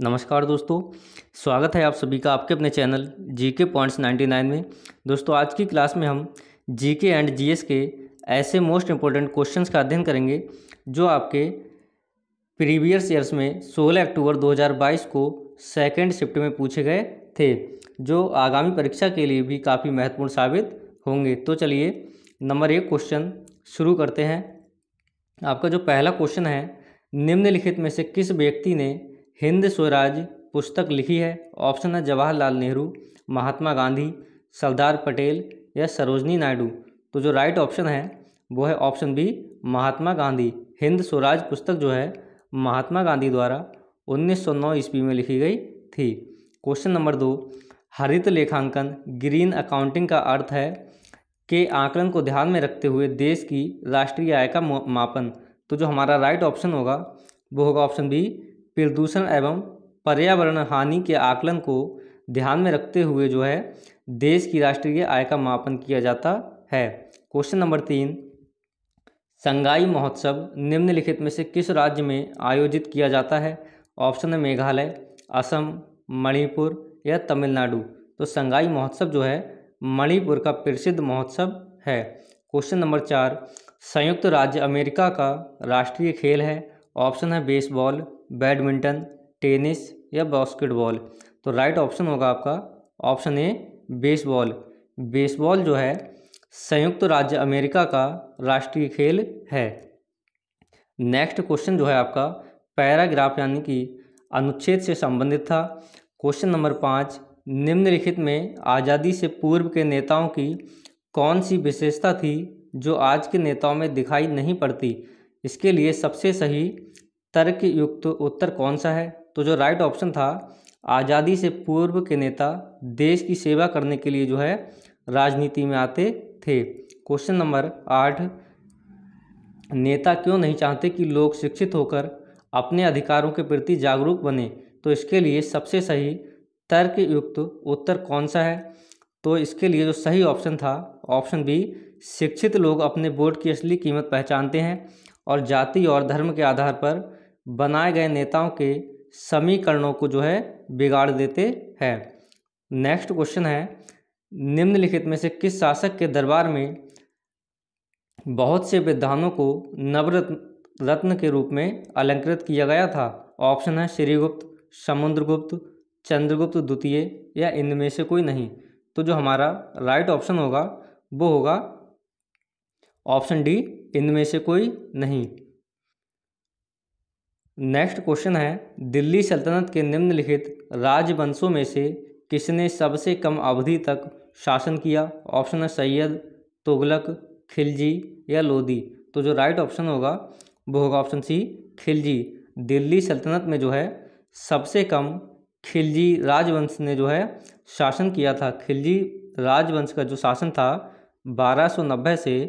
नमस्कार दोस्तों, स्वागत है आप सभी का आपके अपने चैनल जीके पॉइंट्स 99 में। दोस्तों आज की क्लास में हम जीके एंड जीएस के ऐसे मोस्ट इम्पोर्टेंट क्वेश्चंस का अध्ययन करेंगे जो आपके प्रीवियस ईयर्स में 16 अक्टूबर 2022 को सेकेंड शिफ्ट में पूछे गए थे, जो आगामी परीक्षा के लिए भी काफ़ी महत्वपूर्ण साबित होंगे। तो चलिए नंबर 1 क्वेश्चन शुरू करते हैं। आपका जो पहला क्वेश्चन है, निम्नलिखित में से किस व्यक्ति ने हिंद स्वराज पुस्तक लिखी है? ऑप्शन है जवाहरलाल नेहरू, महात्मा गांधी, सरदार पटेल या सरोजनी नायडू। तो जो राइट ऑप्शन है वो है ऑप्शन बी, महात्मा गांधी। हिंद स्वराज पुस्तक जो है महात्मा गांधी द्वारा 1909 ईस्वी में लिखी गई थी। क्वेश्चन नंबर 2, हरित लेखांकन ग्रीन अकाउंटिंग का अर्थ है के आकलन को ध्यान में रखते हुए देश की राष्ट्रीय आय का मापन। तो जो हमारा राइट ऑप्शन होगा वो होगा ऑप्शन बी, प्रदूषण एवं पर्यावरण हानि के आकलन को ध्यान में रखते हुए जो है देश की राष्ट्रीय आय का मापन किया जाता है। क्वेश्चन नंबर 3, संगाई महोत्सव निम्नलिखित में से किस राज्य में आयोजित किया जाता है? ऑप्शन है मेघालय, असम, मणिपुर या तमिलनाडु। तो संगाई महोत्सव जो है मणिपुर का प्रसिद्ध महोत्सव है। क्वेश्चन नंबर 4, संयुक्त राज्य अमेरिका का राष्ट्रीय खेल है? ऑप्शन है बेसबॉल, बैडमिंटन, टेनिस या बास्केटबॉल। तो राइट ऑप्शन होगा आपका ऑप्शन ए, बेसबॉल। बेसबॉल जो है संयुक्त राज्य अमेरिका का राष्ट्रीय खेल है। नेक्स्ट क्वेश्चन जो है आपका पैराग्राफ यानी कि अनुच्छेद से संबंधित था। क्वेश्चन नंबर 5, निम्नलिखित में आज़ादी से पूर्व के नेताओं की कौन सी विशेषता थी जो आज के नेताओं में दिखाई नहीं पड़ती? इसके लिए सबसे सही तर्कयुक्त उत्तर कौन सा है? तो जो राइट ऑप्शन था, आज़ादी से पूर्व के नेता देश की सेवा करने के लिए जो है राजनीति में आते थे। क्वेश्चन नंबर 8, नेता क्यों नहीं चाहते कि लोग शिक्षित होकर अपने अधिकारों के प्रति जागरूक बने? तो इसके लिए सबसे सही तर्कयुक्त उत्तर कौन सा है? तो इसके लिए जो सही ऑप्शन था ऑप्शन बी, शिक्षित लोग अपने वोट की असली कीमत पहचानते हैं और जाति और धर्म के आधार पर बनाए गए नेताओं के समीकरणों को जो है बिगाड़ देते हैं। नेक्स्ट क्वेश्चन है, निम्नलिखित में से किस शासक के दरबार में बहुत से विद्वानों को नवरत्न के रूप में अलंकृत किया गया था? ऑप्शन है श्रीगुप्त, समुद्रगुप्त, चंद्रगुप्त द्वितीय या इनमें से कोई नहीं। तो जो हमारा राइट ऑप्शन होगा वो होगा ऑप्शन डी, इनमें से कोई नहीं। नेक्स्ट क्वेश्चन है, दिल्ली सल्तनत के निम्नलिखित राजवंशों में से किसने सबसे कम अवधि तक शासन किया? ऑप्शन है सैयद, तुगलक, खिलजी या लोदी। तो जो राइट ऑप्शन होगा वो होगा ऑप्शन सी, खिलजी। दिल्ली सल्तनत में जो है सबसे कम खिलजी राजवंश ने जो है शासन किया था। खिलजी राजवंश का जो शासन था 1290 से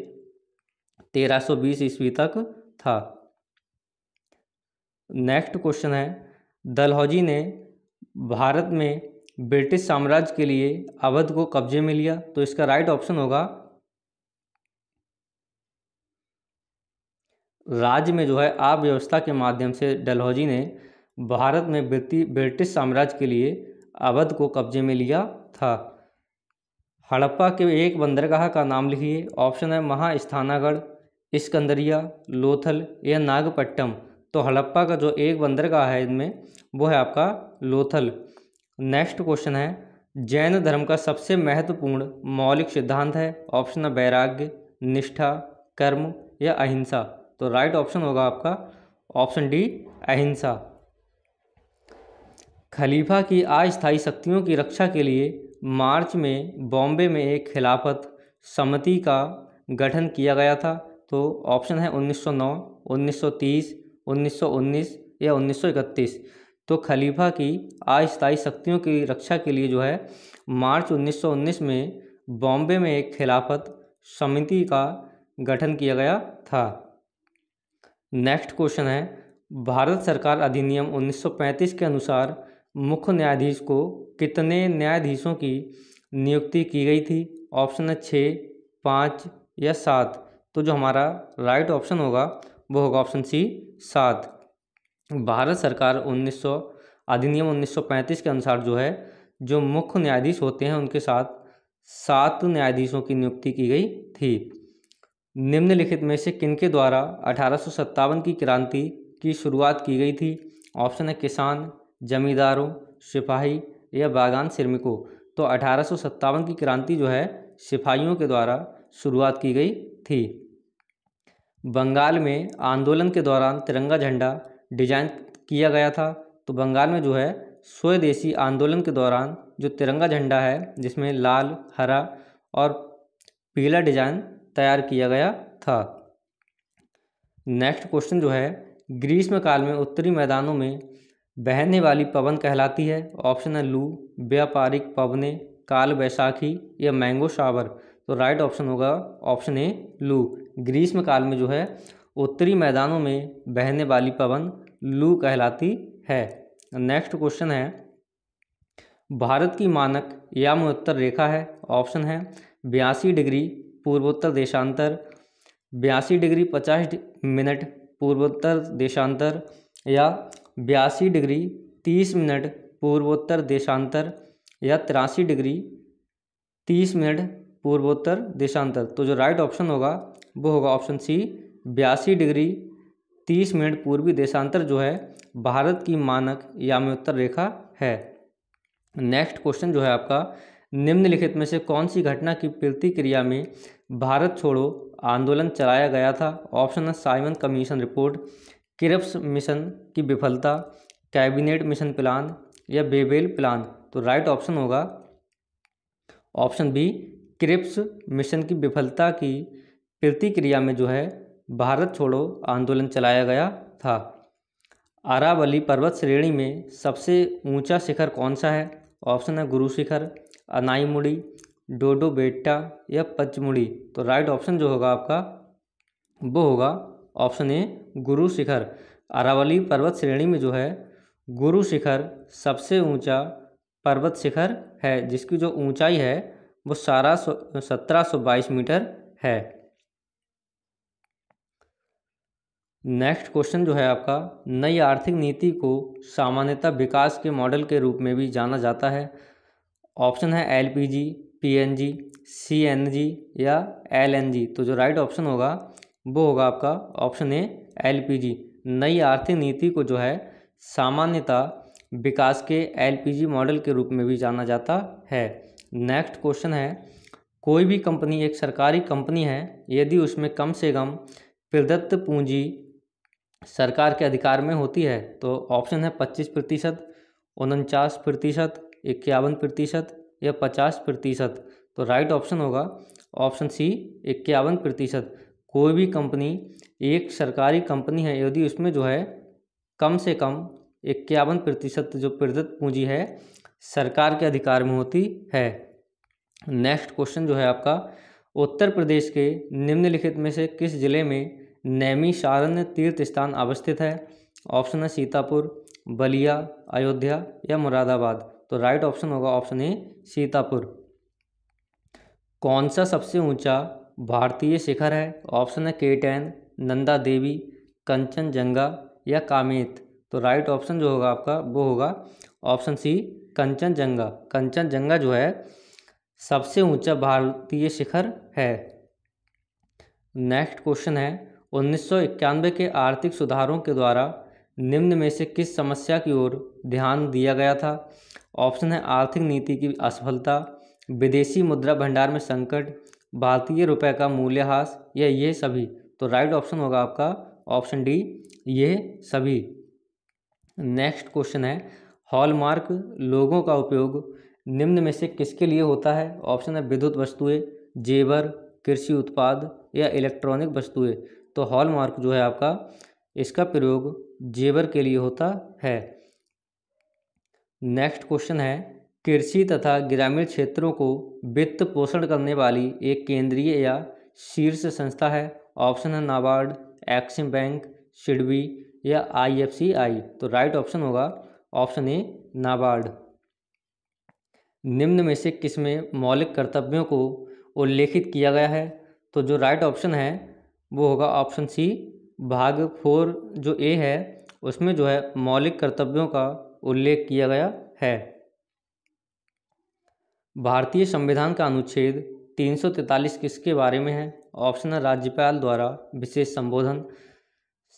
1320 ईस्वी तक था। नेक्स्ट क्वेश्चन है, डलहौजी ने भारत में ब्रिटिश साम्राज्य के लिए अवध को कब्जे में लिया। तो इसका राइट ऑप्शन होगा राज्य में जो है अव्यवस्था के माध्यम से डलहौजी ने भारत में ब्रिटिश साम्राज्य के लिए अवध को कब्जे में लिया था। हड़प्पा के एक बंदरगाह का नाम लिखिए। ऑप्शन है महास्थानागढ़, इस्कंदरिया, लोथल या नागपट्टम। तो हड़प्पा का जो एक बंदरगाह है इनमें वो है आपका लोथल। नेक्स्ट क्वेश्चन है, जैन धर्म का सबसे महत्वपूर्ण मौलिक सिद्धांत है? ऑप्शन है वैराग्य, निष्ठा, कर्म या अहिंसा। तो राइट ऑप्शन होगा आपका ऑप्शन डी, अहिंसा। खलीफा की अस्थायी शक्तियों की रक्षा के लिए मार्च में बॉम्बे में एक खिलाफत समिति का गठन किया गया था। तो ऑप्शन है 1909, 1930, 1919 या 1931। तो खलीफा की अस्थायी शक्तियों की रक्षा के लिए जो है मार्च 1919 में बॉम्बे में एक खिलाफत समिति का गठन किया गया था। नेक्स्ट क्वेश्चन है, भारत सरकार अधिनियम 1935 के अनुसार मुख्य न्यायाधीश को कितने न्यायाधीशों की नियुक्ति की गई थी? ऑप्शन है 6, 5 या 7। तो जो हमारा राइट ऑप्शन होगा वो होगा ऑप्शन सी, 7। भारत सरकार अधिनियम 1935 के अनुसार जो है जो मुख्य न्यायाधीश होते हैं उनके साथ 7 न्यायाधीशों की नियुक्ति की गई थी। निम्नलिखित में से किनके द्वारा 1857 की क्रांति की शुरुआत की गई थी? ऑप्शन है किसान, जमींदारों, सिपाही या बागान श्रमिकों। तो 1857 की क्रांति जो है सिपाहियों के द्वारा शुरुआत की गई थी। बंगाल में आंदोलन के दौरान तिरंगा झंडा डिजाइन किया गया था। तो बंगाल में जो है स्वदेशी आंदोलन के दौरान जो तिरंगा झंडा है जिसमें लाल, हरा और पीला डिजाइन तैयार किया गया था। नेक्स्ट क्वेश्चन जो है ग्रीष्म काल में उत्तरी मैदानों में बहने वाली पवन कहलाती है। ऑप्शन है लू, व्यापारिक पवनें, काल बैसाखी या मैंगो शावर। तो राइट ऑप्शन होगा ऑप्शन ए लू। ग्रीष्म काल में जो है उत्तरी मैदानों में बहने वाली पवन लू कहलाती है। नेक्स्ट क्वेश्चन है भारत की मानक यामोत्तर रेखा है। ऑप्शन है 82 डिग्री पूर्वोत्तर देशांतर, 82 डिग्री 50 मिनट पूर्वोत्तर देशांतर या 82 डिग्री 30 मिनट पूर्वोत्तर देशांतर या 83 डिग्री 30 मिनट पूर्वोत्तर देशांतर। तो जो राइट ऑप्शन होगा वो होगा ऑप्शन सी 82 डिग्री 30 मिनट पूर्वी देशांतर जो है भारत की मानक यामोत्तर रेखा है। नेक्स्ट क्वेश्चन जो है आपका निम्नलिखित में से कौन सी घटना की प्रतिक्रिया में भारत छोड़ो आंदोलन चलाया गया था? ऑप्शन है Simon commission report, Cripps mission की विफलता, कैबिनेट मिशन प्लान या बेबेल प्लान। तो राइट ऑप्शन होगा ऑप्शन बी क्रिप्स मिशन की विफलता की प्रतिक्रिया में जो है भारत छोड़ो आंदोलन चलाया गया था। अरावली पर्वत श्रेणी में सबसे ऊंचा शिखर कौन सा है? ऑप्शन है गुरु शिखर, अनाईमुड़ी, डोडो बेट्टा या पचमुड़ी। तो राइट ऑप्शन जो होगा आपका वो होगा ऑप्शन ए गुरु शिखर। अरावली पर्वत श्रेणी में जो है गुरु शिखर सबसे ऊंचा पर्वत शिखर है जिसकी जो ऊंचाई है वो 1722 मीटर है। नेक्स्ट क्वेश्चन जो है आपका नई आर्थिक नीति को सामान्यतः विकास के मॉडल के रूप में भी जाना जाता है। ऑप्शन है एलपीजी, पीएनजी, सीएनजी या एलएनजी। तो जो राइट ऑप्शन होगा वो होगा आपका ऑप्शन ए एलपीजी। नई आर्थिक नीति को जो है सामान्यतः विकास के एलपीजी मॉडल के रूप में भी जाना जाता है। नेक्स्ट क्वेश्चन है कोई भी कंपनी एक सरकारी कंपनी है यदि उसमें कम से कम प्रदत्त पूंजी सरकार के अधिकार में होती है। तो ऑप्शन है 25%, 49%, 51% या 50%। तो राइट ऑप्शन होगा ऑप्शन सी 51%। कोई भी कंपनी एक सरकारी कंपनी है यदि उसमें जो है कम से कम 51% जो प्रदत्त पूंजी है सरकार के अधिकार में होती है। नेक्स्ट क्वेश्चन जो है आपका उत्तर प्रदेश के निम्नलिखित में से किस जिले में नैमिषारण्य तीर्थ स्थान अवस्थित है? ऑप्शन है सीतापुर, बलिया, अयोध्या या मुरादाबाद। तो राइट ऑप्शन होगा ऑप्शन ए सीतापुर। कौन सा सबसे ऊंचा भारतीय शिखर है? ऑप्शन है K10, नंदा देवी, कंचनजंगा या कामेत। तो राइट ऑप्शन जो होगा आपका वो होगा ऑप्शन सी कंचनजंगा। कंचनजंगा जो है सबसे ऊंचा भारतीय शिखर है। नेक्स्ट क्वेश्चन है 1991 के आर्थिक सुधारों के द्वारा निम्न में से किस समस्या की ओर ध्यान दिया गया था? ऑप्शन है आर्थिक नीति की असफलता, विदेशी मुद्रा भंडार में संकट, भारतीय रुपए का मूल्यह्रास या ये सभी। तो राइट ऑप्शन होगा आपका ऑप्शन डी ये सभी। नेक्स्ट क्वेश्चन है हॉलमार्क लोगों का उपयोग निम्न में से किसके लिए होता है? ऑप्शन है विद्युत वस्तुएं, जेवर, कृषि उत्पाद या इलेक्ट्रॉनिक वस्तुएं। तो हॉलमार्क जो है आपका इसका प्रयोग जेवर के लिए होता है। नेक्स्ट क्वेश्चन है कृषि तथा ग्रामीण क्षेत्रों को वित्त पोषण करने वाली एक केंद्रीय या शीर्ष संस्था है। ऑप्शन है नाबार्ड, एक्सिम बैंक, सिडबी या IFCI। तो राइट ऑप्शन होगा ऑप्शन ए नाबार्ड। निम्न में से किसमें मौलिक कर्तव्यों को उल्लेखित किया गया है? तो जो राइट ऑप्शन है वो होगा ऑप्शन सी भाग 4 जो ए है उसमें जो है मौलिक कर्तव्यों का उल्लेख किया गया है। भारतीय संविधान का अनुच्छेद 343 किसके बारे में है? ऑप्शन है राज्यपाल द्वारा विशेष संबोधन,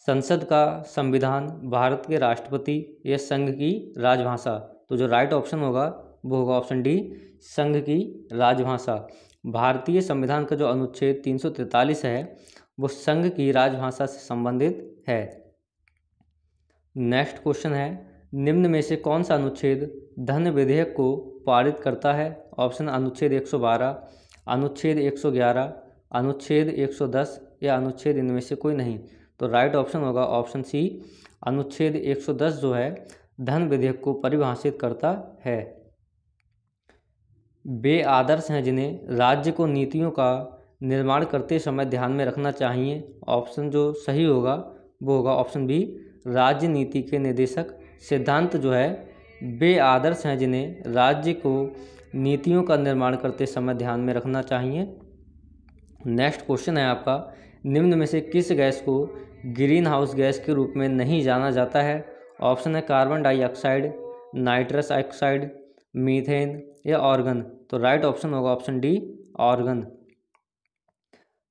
संसद का संविधान, भारत के राष्ट्रपति या संघ की राजभाषा। तो जो राइट ऑप्शन होगा वो होगा ऑप्शन डी, संघ की राजभाषा। भारतीय संविधान का जो अनुच्छेद 343 है वो संघ की राजभाषा से संबंधित है। नेक्स्ट क्वेश्चन है, निम्न में से कौन सा अनुच्छेद धन विधेयक को पारित करता है? ऑप्शन अनुच्छेद 112, अनुच्छेद 111, अनुच्छेद 110 या अनुच्छेद इनमें से कोई नहीं। तो राइट ऑप्शन होगा ऑप्शन सी, अनुच्छेद 110 जो है धन विधेयक को परिभाषित करता है। वे आदर्श हैं जिन्हें राज्य को नीतियों का निर्माण करते समय ध्यान में रखना चाहिए। ऑप्शन जो सही होगा वो होगा ऑप्शन बी, राज्य नीति के निर्देशक सिद्धांत जो है वे आदर्श हैं जिन्हें राज्य को नीतियों का निर्माण करते समय ध्यान में रखना चाहिए। नेक्स्ट क्वेश्चन है आपका, निम्न में से किस गैस को ग्रीन हाउस गैस के रूप में नहीं जाना जाता है? ऑप्शन है carbon dioxide, nitrous oxide, methane या ऑर्गन। तो राइट ऑप्शन होगा option D, organ.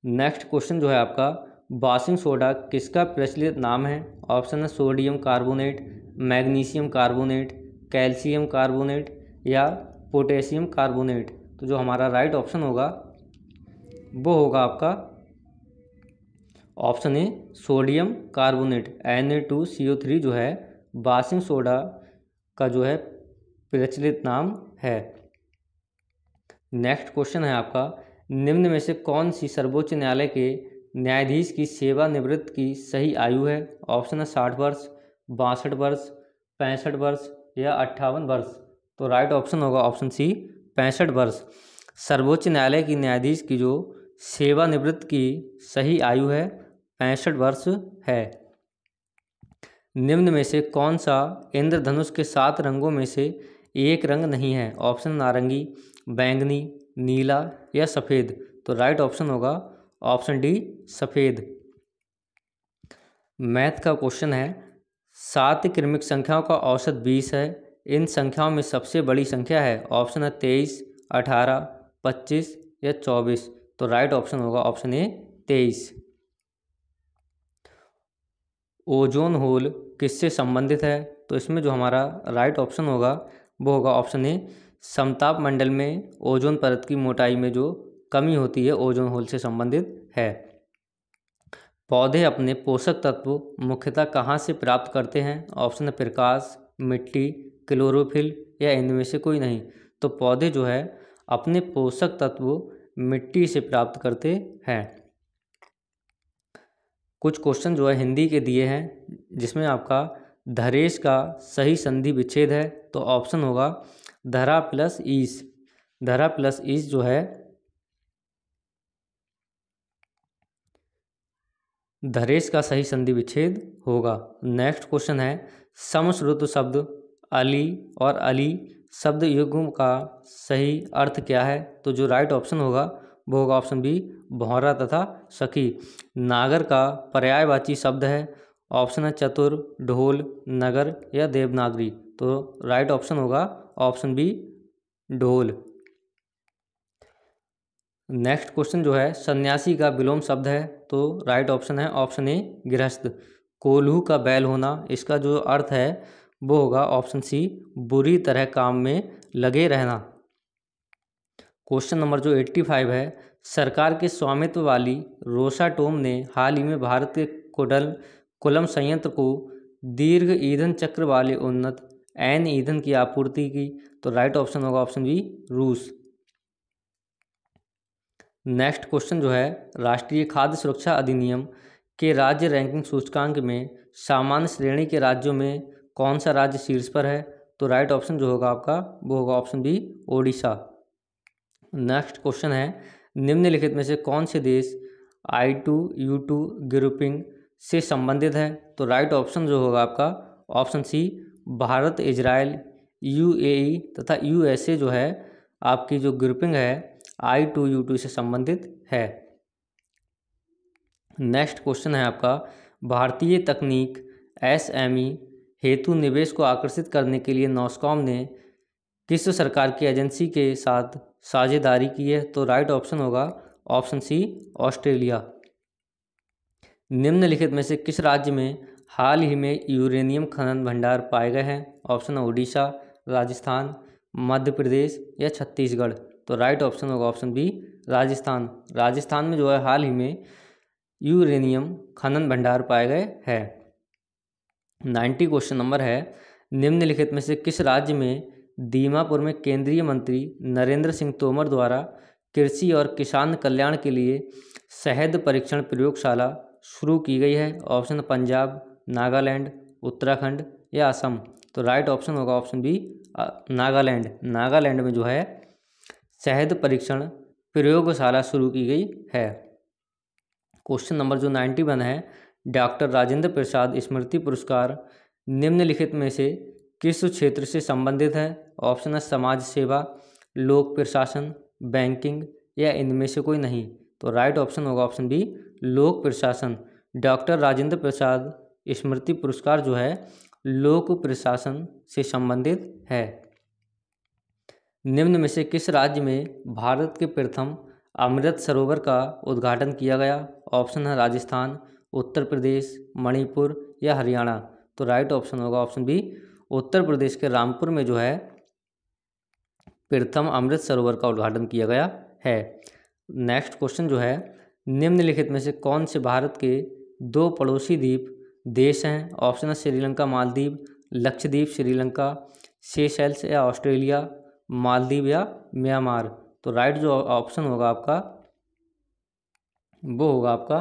Next question जो है आपका, वॉशिंग सोडा किसका प्रचलित नाम है? ऑप्शन है sodium carbonate, magnesium carbonate, calcium carbonate या पोटेशियम कार्बोनेट। तो जो हमारा राइट ऑप्शन होगा वो होगा आपका option A, sodium carbonate. Na2CO3 जो है वॉशिंग सोडा का जो है प्रचलित नाम है। नेक्स्ट क्वेश्चन है आपका, निम्न में से कौन सी सर्वोच्च न्यायालय के न्यायाधीश की सेवानिवृत्त की सही आयु है? ऑप्शन है 60 वर्ष, 62 वर्ष, 65 वर्ष या 58 वर्ष। तो राइट ऑप्शन होगा ऑप्शन सी, 65 वर्ष। सर्वोच्च न्यायालय की न्यायाधीश की जो सेवानिवृत्त की सही आयु है 65 वर्ष है। निम्न में से कौन सा इंद्रधनुष के 7 रंगों में से एक रंग नहीं है? ऑप्शन नारंगी, बैंगनी, नीला या सफ़ेद। तो राइट ऑप्शन होगा ऑप्शन डी, सफ़ेद। मैथ का क्वेश्चन है, 7 क्रमिक संख्याओं का औसत 20 है, इन संख्याओं में सबसे बड़ी संख्या है? ऑप्शन है 23, 18, 25 या 24। तो राइट ऑप्शन होगा ऑप्शन ए, 23। ओजोन होल किससे संबंधित है? तो इसमें जो हमारा राइट ऑप्शन होगा वो होगा ऑप्शन ए, समताप मंडल में ओजोन परत की मोटाई में जो कमी होती है ओजोन होल से संबंधित है। पौधे अपने पोषक तत्व मुख्यतः कहाँ से प्राप्त करते हैं? ऑप्शन है प्रकाश, मिट्टी, क्लोरोफिल या इनमें से कोई नहीं। तो पौधे जो है अपने पोषक तत्व मिट्टी से प्राप्त करते हैं। कुछ क्वेश्चन जो है हिंदी के दिए हैं जिसमें आपका धरेश का सही संधि विच्छेद है। तो ऑप्शन होगा धरा प्लस ईस। धरा प्लस ईस जो है धरेश का सही संधि विच्छेद होगा। नेक्स्ट क्वेश्चन है, समश्रुत शब्द अली और अली शब्द युग्म का सही अर्थ क्या है? तो जो राइट ऑप्शन होगा वो होगा ऑप्शन बी, भौरा तथा सखी। नागर का पर्यायवाची शब्द है। ऑप्शन है चतुर, ढोल, नगर या देवनागरी। तो राइट ऑप्शन होगा ऑप्शन बी, ढोल। नेक्स्ट क्वेश्चन जो है, सन्यासी का विलोम शब्द है। तो राइट ऑप्शन है ऑप्शन ए, गृहस्थ। कोल्हू का बैल होना, इसका जो अर्थ है वो होगा ऑप्शन सी, बुरी तरह काम में लगे रहना। क्वेश्चन नंबर जो 85 है, सरकार के स्वामित्व वाली रोसाटोम ने हाल ही में भारत के कुलम संयंत्र को दीर्घ ईंधन चक्र वाले उन्नत एन ईंधन की आपूर्ति की। तो राइट ऑप्शन होगा ऑप्शन बी, रूस। नेक्स्ट क्वेश्चन जो है, राष्ट्रीय खाद्य सुरक्षा अधिनियम के राज्य रैंकिंग सूचकांक में सामान्य श्रेणी के राज्यों में कौन सा राज्य शीर्ष पर है? तो राइट ऑप्शन जो होगा आपका वो होगा option B, Odisha. Next question है, निम्नलिखित में से कौन से देश I2U2 ग्रुपिंग से संबंधित है? तो राइट ऑप्शन जो होगा आपका option C, Bharat, Israel, UAE तथा USA जो है आपकी जो ग्रुपिंग है I2U2 से संबंधित है। नेक्स्ट क्वेश्चन है आपका, भारतीय तकनीक SME हेतु निवेश को आकर्षित करने के लिए नॉस्कॉम ने किस सरकार की एजेंसी के साथ साझेदारी की है? तो राइट ऑप्शन होगा ऑप्शन सी, ऑस्ट्रेलिया। निम्नलिखित में से किस राज्य में हाल ही में यूरेनियम खनन भंडार पाए गए हैं? ऑप्शन है उड़ीसा, राजस्थान, मध्य प्रदेश या छत्तीसगढ़। तो राइट ऑप्शन होगा ऑप्शन बी, राजस्थान। राजस्थान में जो है हाल ही में यूरेनियम खनन भंडार पाए गए हैं। 90 क्वेश्चन नंबर है, निम्नलिखित में से किस राज्य में दीमापुर में केंद्रीय मंत्री नरेंद्र सिंह तोमर द्वारा कृषि और किसान कल्याण के लिए शहद परीक्षण प्रयोगशाला शुरू की गई है? ऑप्शन पंजाब, नागालैंड, उत्तराखंड या असम। तो राइट ऑप्शन होगा ऑप्शन बी, नागालैंड। नागालैंड में जो है शहद परीक्षण प्रयोगशाला शुरू की गई है। क्वेश्चन नंबर जो 91 है, डॉक्टर राजेंद्र प्रसाद स्मृति पुरस्कार निम्नलिखित में से किस क्षेत्र से संबंधित है? ऑप्शन है समाज सेवा, लोक प्रशासन, बैंकिंग या इनमें से कोई नहीं। तो राइट ऑप्शन होगा ऑप्शन बी, लोक प्रशासन। डॉक्टर राजेंद्र प्रसाद स्मृति पुरस्कार जो है लोक प्रशासन से संबंधित है। निम्न में से किस राज्य में भारत के प्रथम अमृत सरोवर का उद्घाटन किया गया? ऑप्शन है राजस्थान, उत्तर प्रदेश, मणिपुर या हरियाणा। तो राइट ऑप्शन होगा ऑप्शन बी, उत्तर प्रदेश के रामपुर में जो है प्रथम अमृत सरोवर का उद्घाटन किया गया है। नेक्स्ट क्वेश्चन जो है, निम्नलिखित में से कौन से भारत के 2 पड़ोसी द्वीप देश हैं? ऑप्शन है श्रीलंका, मालदीव, लक्षद्वीप, श्रीलंका, सेशेल्स या ऑस्ट्रेलिया, मालदीव या म्यांमार। तो राइट जो ऑप्शन होगा आपका वो होगा आपका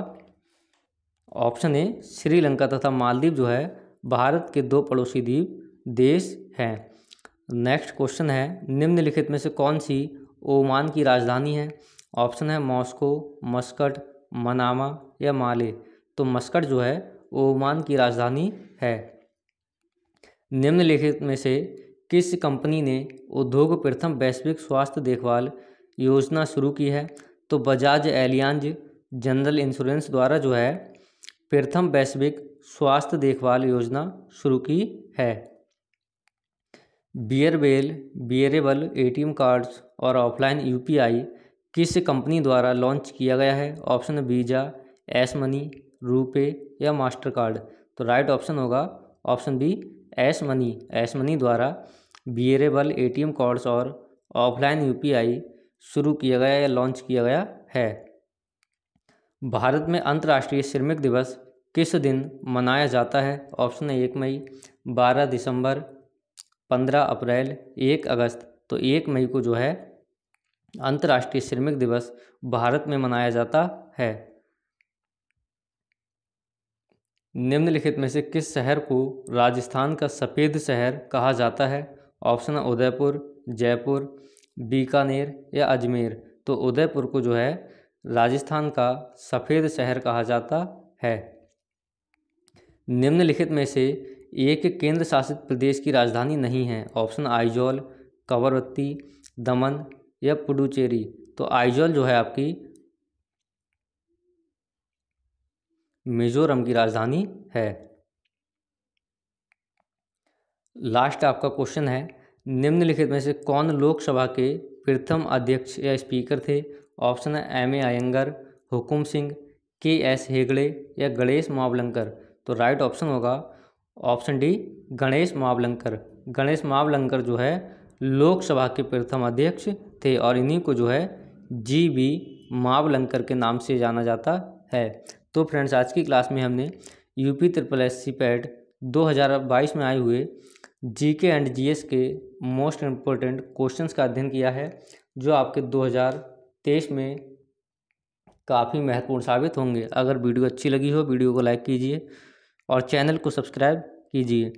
ऑप्शन ए, श्रीलंका तथा मालदीव जो है भारत के 2 पड़ोसी द्वीप देश हैं। नेक्स्ट क्वेश्चन है, निम्नलिखित में से कौन सी ओमान की राजधानी है? ऑप्शन है मॉस्को, मस्कट, मनामा या माले। तो मस्कट जो है ओमान की राजधानी है। निम्नलिखित में से किस कंपनी ने उद्योग प्रथम वैश्विक स्वास्थ्य देखभाल योजना शुरू की है? तो बजाज एलियांज जनरल इंश्योरेंस द्वारा जो है प्रथम वैश्विक स्वास्थ्य देखभाल योजना शुरू की है। बियरेबल एटीएम कार्ड्स और ऑफलाइन यूपीआई किस कंपनी द्वारा लॉन्च किया गया है? ऑप्शन है वीज़ा, एस मनी, रुपे या मास्टर कार्ड। तो राइट ऑप्शन होगा option B, S money. S money द्वारा बियरेबल एटीएम कार्ड्स और ऑफलाइन यूपीआई शुरू किया गया या लॉन्च किया गया है। भारत में अंतर्राष्ट्रीय श्रमिक दिवस किस दिन मनाया जाता है? ऑप्शन है 1 मई, 12 दिसंबर, 15 अप्रैल, 1 अगस्त। तो 1 मई को जो है अंतर्राष्ट्रीय श्रमिक दिवस भारत में मनाया जाता है। निम्नलिखित में से किस शहर को राजस्थान का सफ़ेद शहर कहा जाता है? ऑप्शन है उदयपुर, जयपुर, बीकानेर या अजमेर। तो उदयपुर को जो है राजस्थान का सफ़ेद शहर कहा जाता है। निम्नलिखित में से एक केंद्र शासित प्रदेश की राजधानी नहीं है। ऑप्शन आइजॉल, कवरत्ती, दमन या पुडुचेरी। तो आइजॉल जो है आपकी मिजोरम की राजधानी है। लास्ट आपका क्वेश्चन है, निम्नलिखित में से कौन लोकसभा के प्रथम अध्यक्ष या स्पीकर थे? ऑप्शन है एम ए अयंगर, हुकुम सिंह, के एस हेगड़े या गणेश मावलंकर। तो राइट ऑप्शन होगा ऑप्शन डी, गणेश मावलंकर। गणेश मावलंकर जो है लोकसभा के प्रथम अध्यक्ष थे और इन्हीं को जो है जी.बी. मावलंकर के नाम से जाना जाता है। तो फ्रेंड्स, आज की क्लास में हमने यूपी SSC पैट 2022 में आए हुए जीके एंड जीएस के मोस्ट इम्पोर्टेंट क्वेश्चंस का अध्ययन किया है, जो आपके 2023 में काफ़ी महत्वपूर्ण साबित होंगे। अगर वीडियो अच्छी लगी हो, वीडियो को लाइक कीजिए और चैनल को सब्सक्राइब कीजिए।